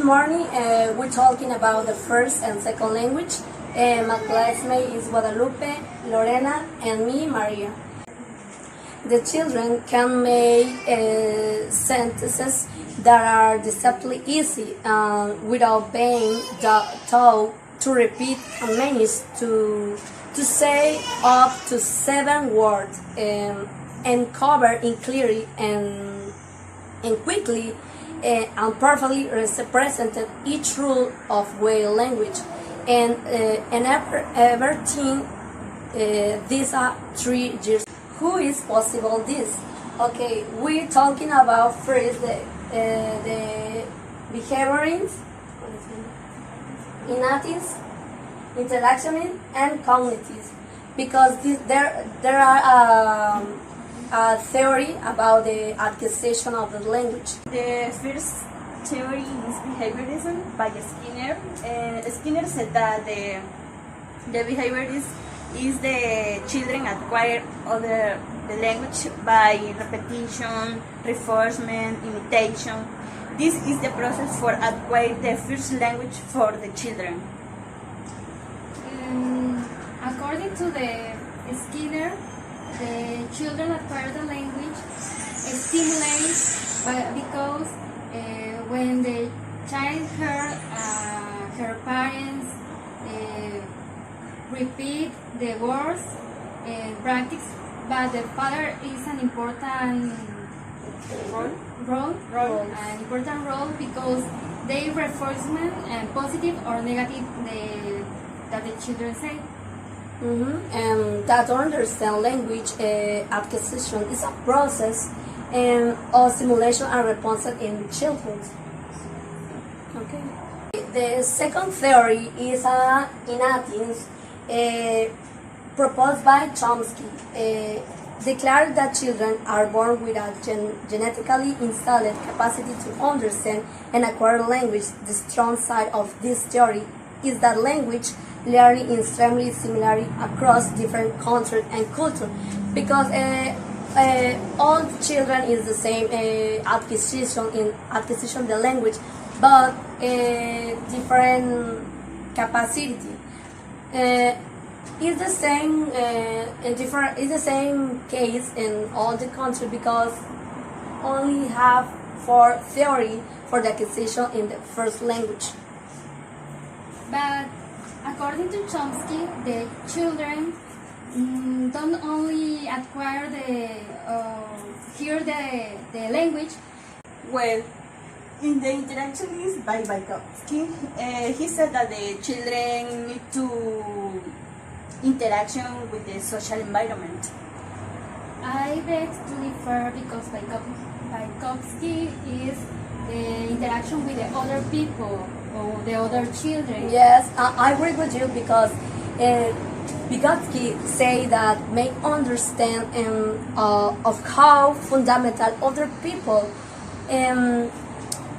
Good morning. We're talking about the first and second language. My classmate is Guadalupe, Lorena, and me, Maria. The children can make sentences that are deceptively easy without being told to repeat and manage to say up to 7 words and cover it clearly and quickly and perfectly represented each rule of Whale language and everything. These are 3 years. Who is possible this? Okay, we're talking about first the behaviorings, innatives, interaction, and cognitive, because there are a theory about the acquisition of the language. The first theory is behaviorism by Skinner. Skinner said that the behavior is the children acquire the language by repetition, reinforcement, imitation. This is the process for acquiring the first language for the children. According to the Skinner, the children acquire the language stimulated because when the child heard her parents repeat the words practice, but the father is an important role because they reinforcement positive or negative that the children say. And that understand language acquisition is a process of simulation and response in childhood. Okay. The second theory is innatives proposed by Chomsky. Declared that children are born with a genetically installed capacity to understand and acquire language. The strong side of this theory is that language learning is extremely similar across different countries and cultures, because all children is the same acquisition the language, but different capacity. It's the same It's the same case in all the countries, because only have 4 theory for the acquisition in the first language. But according to Chomsky, the children don't only acquire hear the language. Well, in the Interactionist by Vygotsky, he said that the children need to interaction with the social environment. I beg to differ, because Vygotsky is the interaction with the other people or the other children. Yes, I agree with you, because Vygotsky say that make understand of how fundamental other people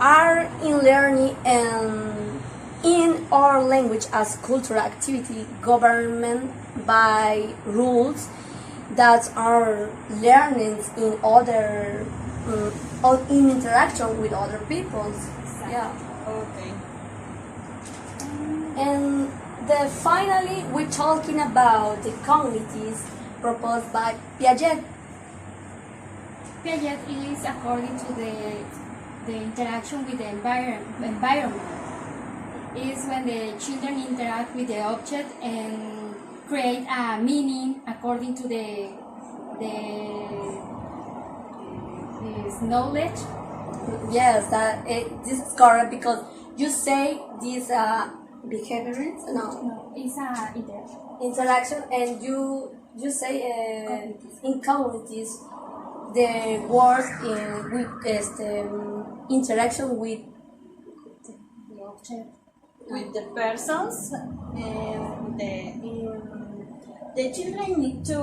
are in learning in our language as cultural activity governed by rules that are learnings in other in interaction with other people. Yeah. Okay. And finally, we're talking about the cognitives proposed by Piaget. Piaget is according to the interaction with the environment. Is when the children interact with the object and create a meaning according to this knowledge. Yes, this is correct, because you say these behaviors. No, it's a interaction, and you say in communities the word with interaction with the object. With the persons, the children need to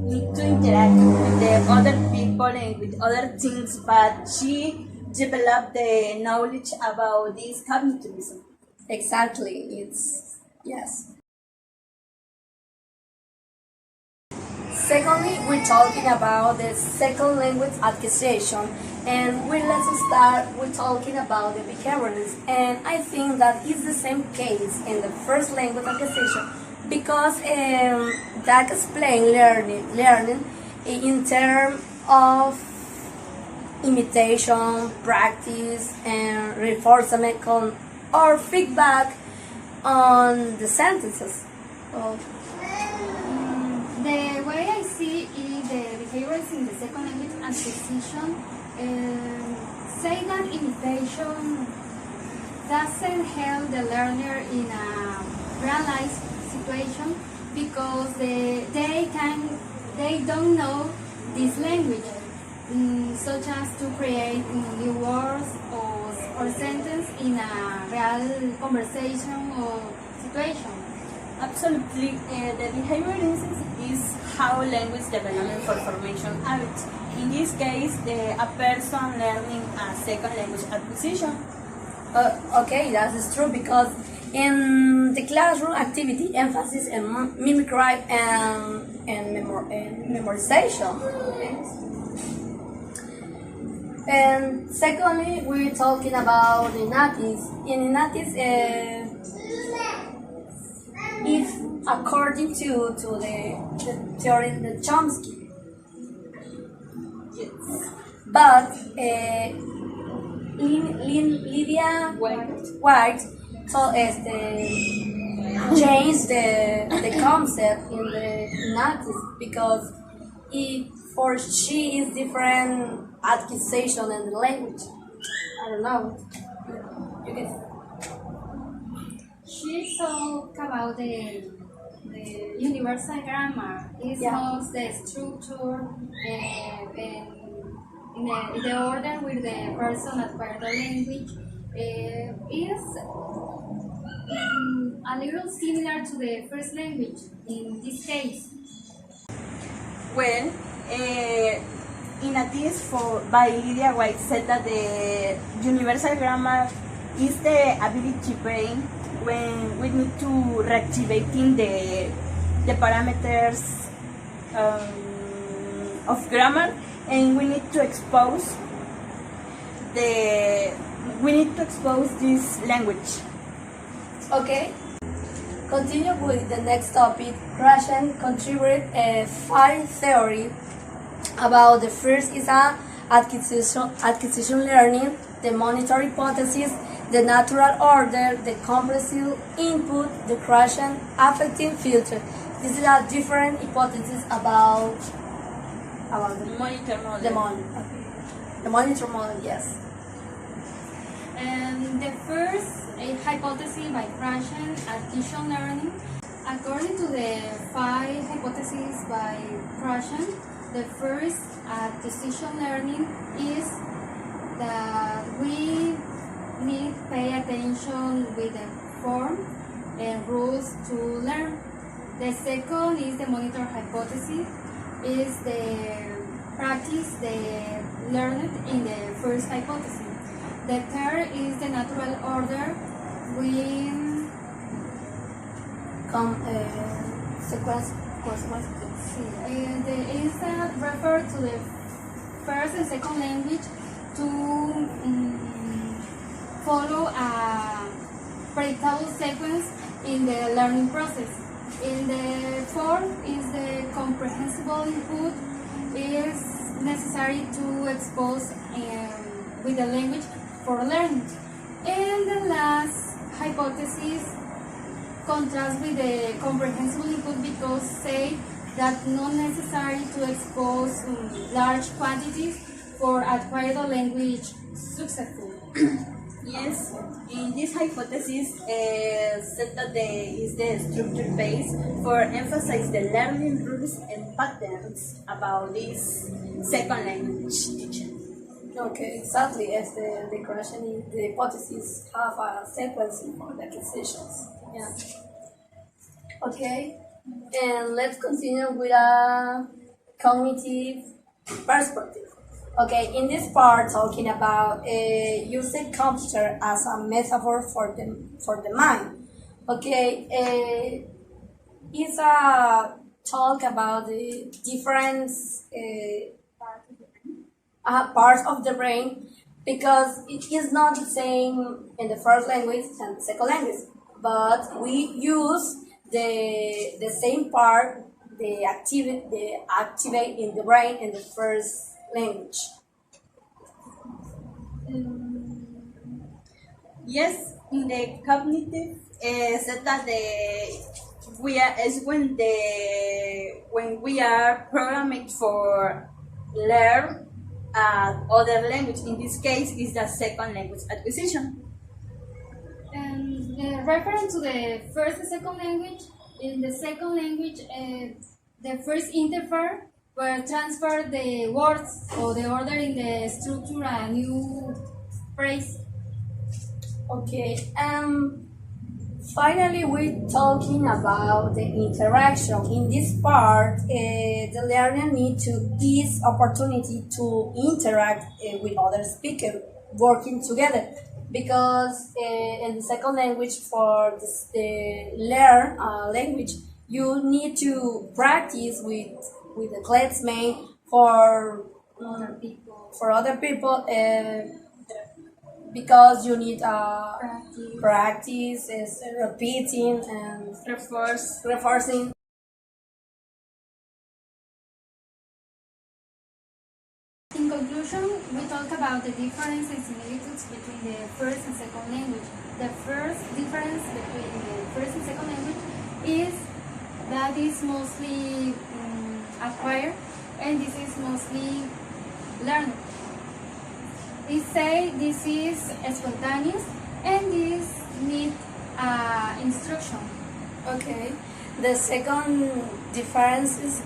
interact with the other people and with other things, but she developed the knowledge about this cognitivism. Exactly, it's yes. Secondly, we're talking about the second language acquisition, and let's start with talking about the behavioralism. And I think that is the same case in the first language acquisition because that explain learning in terms of imitation, practice, and reinforcement or feedback on the sentences. The way I see the behaviors in the second language acquisition say that imitation doesn't help the learner in a real life situation because they don't know this language, such as to create new words or sentence in a real conversation or situation. Absolutely, the behaviorism is how language development for formation habits. In this case, a person learning a second language acquisition. Okay, that is true because in the classroom activity, emphasis in mimicry and memorization. Okay? And secondly, we're talking about the natives. In natives, if according to the theory, the Chomsky, but Lydia White told us change the concept in the natives because for she is different acquisition in the language. I don't know. You can. She talked about the universal grammar. It's most the structure in the order with the person acquired the language is a little similar to the first language in this case. Well, in a thesis by Lydia White said that the universal grammar is the ability brain when we need to reactivating the parameters of grammar, and we need to expose this language. Okay. Continue with the next topic. Krashen contributed a 5 theory about the first is acquisition learning, the monitor hypothesis, the natural order, the compressive input, the Krashen affecting filter. This is a different hypothesis about the Monitor model. The monitor model, yes. And the first hypothesis by Krashen, acquisition learning. According to the 5 hypotheses by Krashen, the first acquisition learning is that we need to pay attention with the form and rules to learn. The second is the monitor hypothesis, is the practice the learned in the first hypothesis. The third is the natural order. We Sequence. is that refer to the first and second language to follow a predictable sequence in the learning process. In the fourth is the comprehensible input is necessary to expose with the language for learning. And the last hypothesis contrasts with the comprehensible input because say that not necessary to expose large quantities for acquire the language successfully. Yes, in this hypothesis said that is the structure base for emphasize the learning rules and patterns about this second language teaching. Okay, exactly. As the question, the hypothesis have a sequence for the acquisitions. Yeah. Okay, and let's continue with a cognitive perspective. Okay, in this part, talking about using computer as a metaphor for the mind. Okay, it's a talk about the different parts of the brain because it is not the same in the first language and the second language, but we use the same part, the activate in the brain in the first language. Yes, in the cognitive said that when we are programmed for learn other language. In this case, is the second language acquisition. And referring to the first and second language, in the second language, the first interfer will transfer the words or the order in the structure a new phrase. Okay. Finally, we're talking about the interaction. In this part, the learner needs to this opportunity to interact with other speakers, working together. Because in the second language, for this, the learn language, you need to practice with the classmate for other people. Because you need practice is repeating and reinforcing. In conclusion, we talk about the difference and similitudes between the first and second language. The first difference between the first and second language is that is mostly acquired and this is mostly learned. We say this is spontaneous and this need instruction. Okay. The second difference is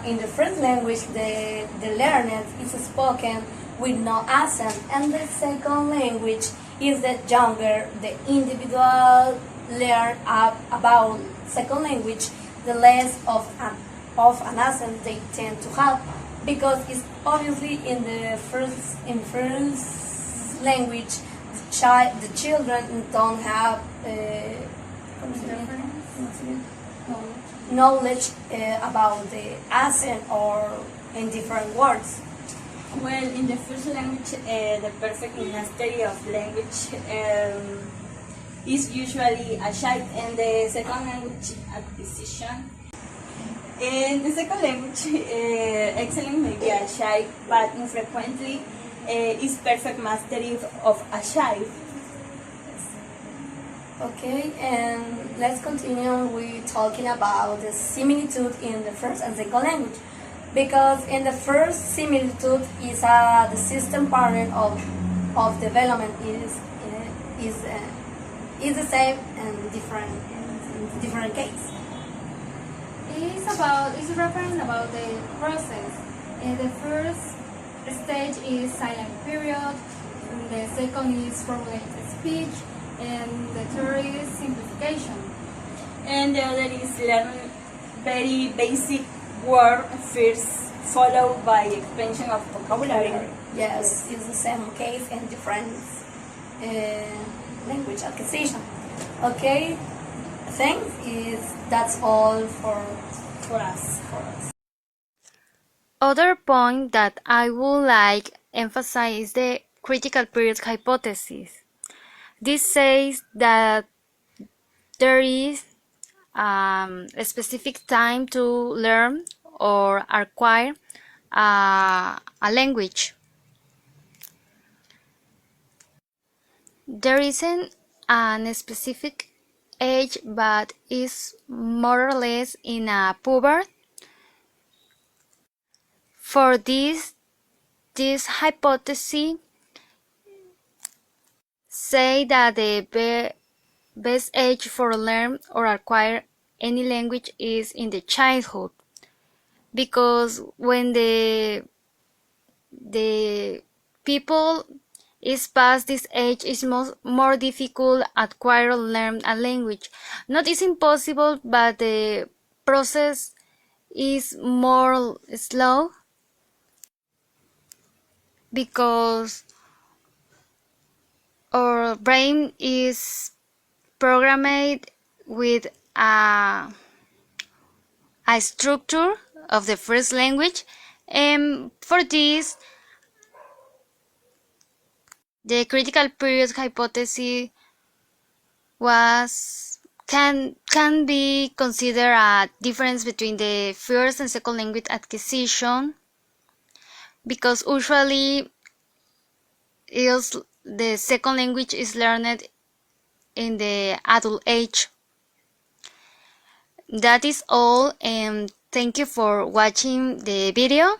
in the first language the learner is spoken with no accent, and the second language is the younger the individual learn about second language, the less of an accent they tend to have, because it's obviously in first language the children don't have knowledge about the accent or in different words. Well, in the first language, the perfect mastery of language is usually achieved, and the second language acquisition. In the second language, excellence may be achieved, but infrequently is perfect mastery of achieved. Okay, and let's continue with talking about the similitude in the first and second language. Because in the first, similitude is the system pattern of development is the same and different in different case. It's referring about the process. The first stage is silent period, the second is formulated speech, and the third is simplification. And the other is learn very basic word first, followed by expansion of vocabulary. Yes, it's the same case in different language acquisition. Okay, thanks. That's all for us. Other point that I would like emphasize is the critical period hypothesis. This says that there is a specific time to learn or acquire a language. There isn't a specific age, but is more or less in a puberty. For this hypothesis say that the best age for learn or acquire any language is in the childhood, because when the people is past this age is more difficult acquire or learn a language. Not is impossible, but the process is more slow, because our brain is programmed with a a structure of the first language, and for this, the critical period hypothesis can be considered a difference between the first and second language acquisition, because usually the second language is learned in the adult age. That is all, and thank you for watching the video.